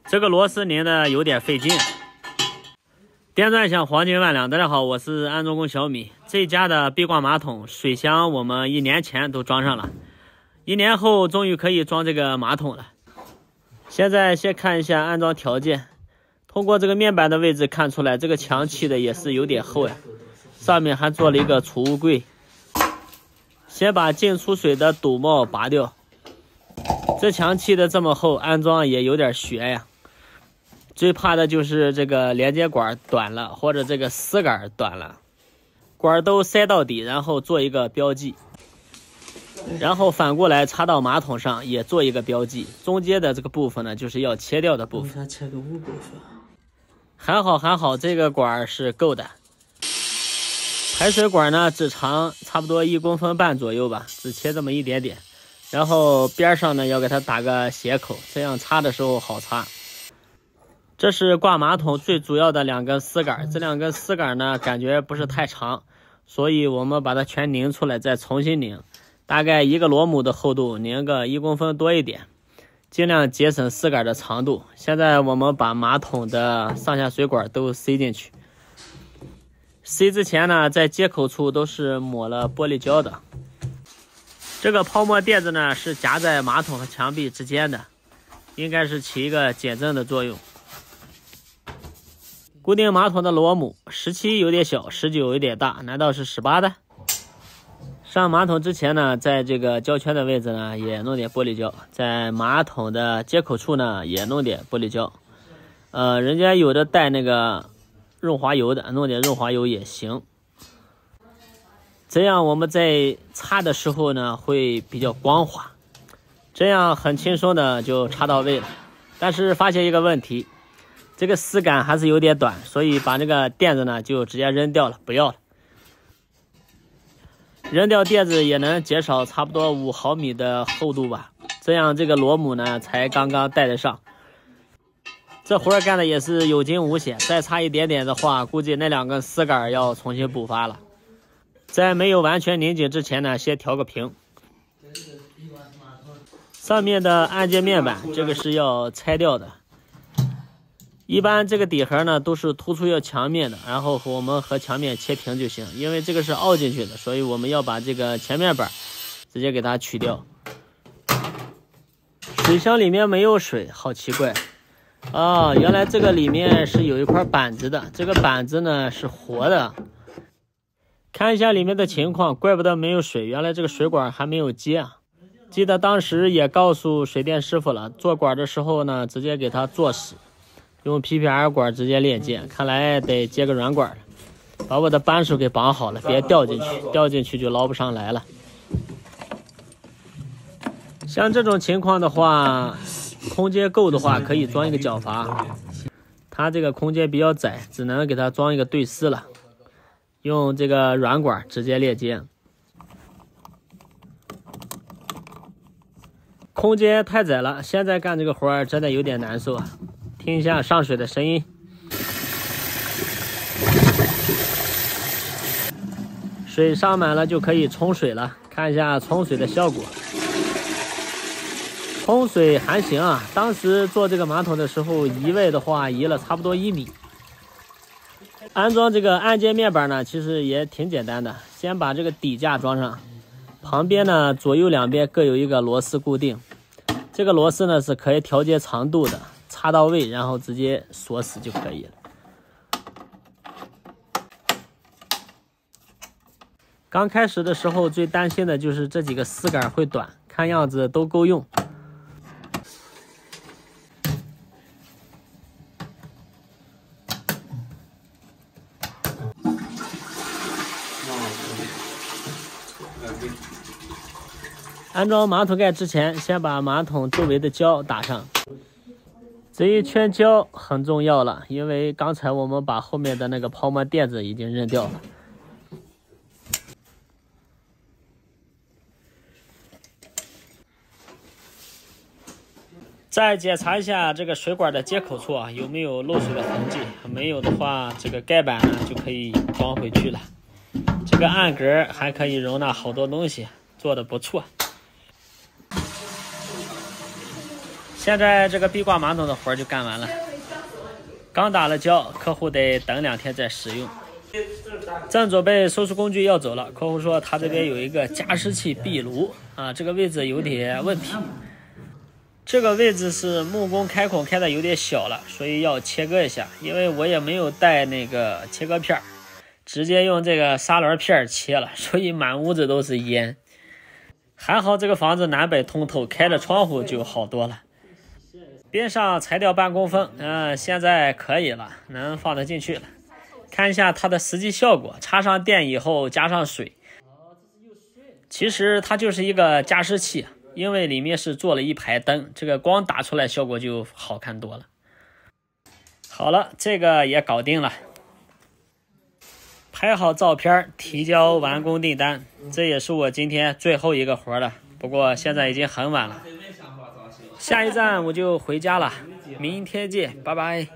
这个螺丝拧的有点费劲。电钻响，黄金万两。大家好，我是安装工小米。这家的壁挂马桶水箱我们1年前都装上了，1年后终于可以装这个马桶了。现在先看一下安装条件。通过这个面板的位置看出来，这个墙砌的也是有点厚呀，上面还做了一个储物柜。先把进出水的堵帽拔掉。这墙砌的这么厚，安装也有点学呀。最怕的就是这个连接管短了，或者这个丝杆短了，管都塞到底，然后做一个标记，然后反过来插到马桶上也做一个标记。中间的这个部分呢，就是要切掉的部分。切个5部分。还好，这个管是够的。排水管呢，只长差不多1公分半左右吧，只切这么一点点。然后边上呢要给它打个斜口，这样插的时候好插。这是挂马桶最主要的2根丝杆，这2根丝杆呢感觉不是太长，所以我们把它全拧出来再重新拧，大概1个螺母的厚度，拧个1公分多一点，尽量节省丝杆的长度。现在我们把马桶的上下水管都塞进去。塞之前呢，在接口处都是抹了玻璃胶的。这个泡沫垫子呢是夹在马桶和墙壁之间的，应该是起一个减震的作用。固定马桶的螺母，17有点小，19有点大，难道是18的？上马桶之前呢，在这个胶圈的位置呢也弄点玻璃胶，在马桶的接口处呢也弄点玻璃胶。人家有的带那个润滑油的，弄点润滑油也行。这样我们在擦的时候呢会比较光滑，这样很轻松的就擦到位了。但是发现一个问题，这个丝杆还是有点短，所以把这个垫子呢就直接扔掉了，不要了。扔掉垫子也能减少差不多5毫米的厚度吧，这样这个螺母呢才刚刚带得上。这活干的也是有惊无险，再差一点点的话，估计那2根丝杆要重新补发了。在没有完全拧紧之前呢，先调个平。上面的按键面板这个是要拆掉的。一般这个底盒呢都是突出要墙面的，然后我们和墙面切平就行。因为这个是凹进去的，所以我们要把这个前面板直接给它取掉。水箱里面没有水，好奇怪啊！原来这个里面是有一块板子的，这个板子呢是活的。看一下里面的情况，怪不得没有水，原来这个水管还没有接啊。记得当时也告诉水电师傅了，做管的时候呢直接给它做死，用 PPR 管直接链接，看来得接个软管了。把我的扳手给绑好了，别掉进去，掉进去就捞不上来了。像这种情况的话，空间够的话可以装一个脚阀，它这个空间比较窄，只能给它装一个对丝了，用这个软管直接链接。空间太窄了，现在干这个活真的有点难受啊。听一下上水的声音，水上满了就可以冲水了。看一下冲水的效果，冲水还行啊。当时做这个马桶的时候，移位的话移了差不多1米。安装这个按键面板呢，其实也挺简单的。先把这个底架装上，旁边呢左右两边各有一个螺丝固定。这个螺丝呢是可以调节长度的，插到位，然后直接锁死就可以了。刚开始的时候最担心的就是这几个丝杆会短，看样子都够用。安装马桶盖之前，先把马桶周围的胶打上。这一圈胶很重要了，因为刚才我们把后面的那个泡沫垫子已经扔掉了。再检查一下这个水管的接口处啊，有没有漏水的痕迹？没有的话，这个盖板呢就可以装回去了。这个暗格还可以容纳好多东西，做的不错。现在这个壁挂马桶的活就干完了，刚打了胶，客户得等2天再使用。正准备收拾工具要走了，客户说他这边有一个加湿器壁炉啊，这个位置有点问题。这个位置是木工开孔开的有点小了，所以要切割一下。因为我也没有带那个切割片，直接用这个砂轮片切了，所以满屋子都是烟。还好这个房子南北通透，开了窗户就好多了。边上裁掉半公分，现在可以了，能放得进去了。看一下它的实际效果，插上电以后加上水，其实它就是一个加湿器，因为里面是做了一排灯，这个光打出来效果就好看多了。好了，这个也搞定了，拍好照片提交完工订单，这也是我今天最后一个活了。不过现在已经很晚了，下一站我就回家了，明天见，拜拜。